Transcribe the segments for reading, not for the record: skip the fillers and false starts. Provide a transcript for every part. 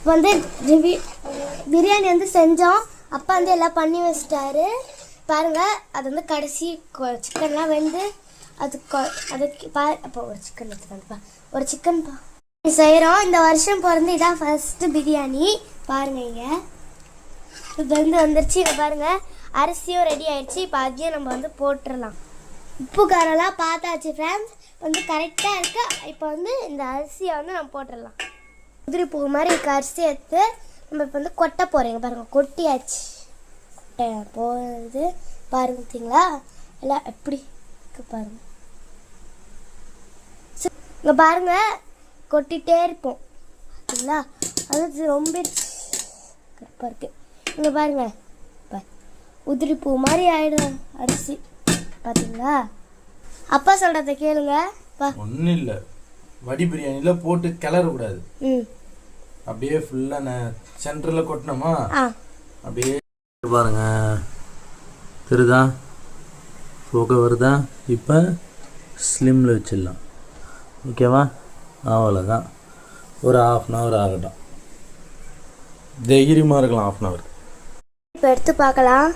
வந்து பிரியாணி வந்து செஞ்சோம். அப்பா வந்து எல்லாம் பண்ணி வச்சிட்டாரு பாருங்கள். அது வந்து கடைசி சிக்கன்லாம் வெந்து அதுக்கு அப்போ ஒரு சிக்கன் எடுத்துக்காங்கப்பா. ஒரு சிக்கன் செய்கிறோம். இந்த வருஷம் பிறந்து இதான் ஃபஸ்ட்டு பிரியாணி பாருங்கள். இங்கே இது வந்து வந்துருச்சு. இங்கே பாருங்கள் அரிசியும் ரெடி ஆயிடுச்சு. இப்போ அதையும் நம்ம வந்து போட்டுடலாம். உப்பு காரெல்லாம் பார்த்தாச்சு ஃப்ரெண்ட்ஸ், வந்து கரெக்டாக இருக்குது. இப்போ வந்து இந்த அரிசியை வந்து நம்ம போட்டுடலாம். உதிரி பூ மாதிரி இருக்க அரிசி எடுத்து நம்ம இப்போ வந்து கொட்டை போகிறீங்க பாருங்கள். கொட்டியாச்சு. கொட்டை போகுது பாருங்க. பார்த்தீங்களா எல்லாம் எப்படி இருக்கு பாருங்கள். இங்கே பாருங்கள் கொட்டிகிட்டே இருப்போம் பார்த்தீங்களா. அது ரொம்ப கரெக்டாக இருக்குது. இங்கே பாருங்க உதிரி பூ மாதிரி ஆயிடும் அரிசி பார்த்தீங்களா. அப்பா சொல்கிறத கேளுங்க. ஒன்றும் இல்லை, வடி பிரியாணியில் போட்டு கிளறக்கூடாது. அப்படியே ஃபுல்லாக சென்டரில் கொட்டினோமா அப்படியே பாருங்க தெரியுதா, புகை வருதா. இப்போ ஸ்லிம்மில் வச்சிடலாம். ஓகேவா, அவ்வளோதான். ஒரு 1/2 hour ஆகட்டும். தைரியமாக இருக்கலாம் 1/2 hour. இப்போ எடுத்து பார்க்கலாம்.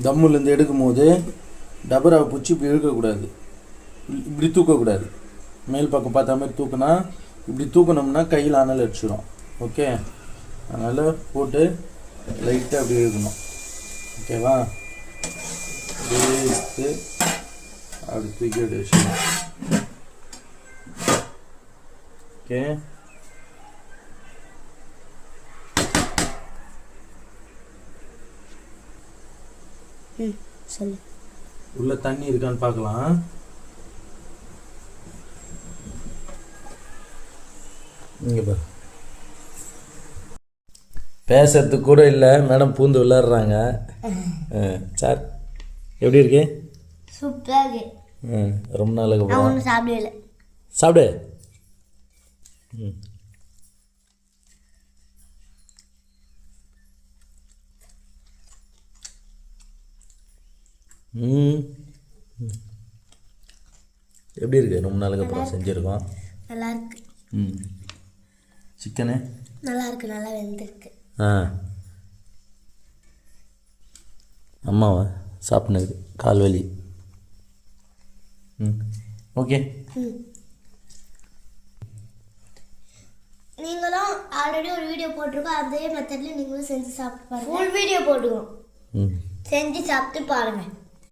தம்முலேருந்து எடுக்கும் போது டபராவை பிடிச்சி இப்படி இழுக்கக்கூடாது, இப்படி தூக்கக்கூடாது. மேல் பக்கம் பார்த்த மாதிரி தூக்குனா, இப்படி தூக்கணும்னா கையில் அனல் அடிச்சிடும். ஓகே, அதனால் போட்டு லைட்டாக அப்படி இழுக்கணும். ஓகேவா, வேஸ்ட்டு அப்படி தூக்கி அப்படி வச்சுக்கணும். ஓகே, சொல்லு. உள்ள தண்ணி இருக்கான்னு பார்க்கலாம். இங்கே பாரு, பேசுறதுக்கு கூட இல்லை, மேடம் பூந்து விளையாடுறாங்க. சார் எப்படி இருக்கு? சூப்பராக இருக்கு. ரொம்ப நாளுக்கு அப்புறம் ஒன்றும் சாப்பிடல. சாப்பிடு. எப்படி இருக்கு? ரொம்ப நாளுக்கு அப்புறம் செஞ்சுருக்கோம். நல்லா இருக்கு. சிக்கனு நல்லா இருக்கு, நல்லா வெந்திருக்கு. அம்மாவா சாப்பிட்னது கால் வலி. ஓகே, நீங்களும் ஆல்ரெடி ஒரு வீடியோ போட்டிருக்கோம். அதே மெத்தட்ல நீங்களும் செஞ்சு சாப்பிட்டு பாருங்க. ஃபுல் வீடியோ போட்டுருவோம், செஞ்சு சாப்பிட்டு பாருங்கள்.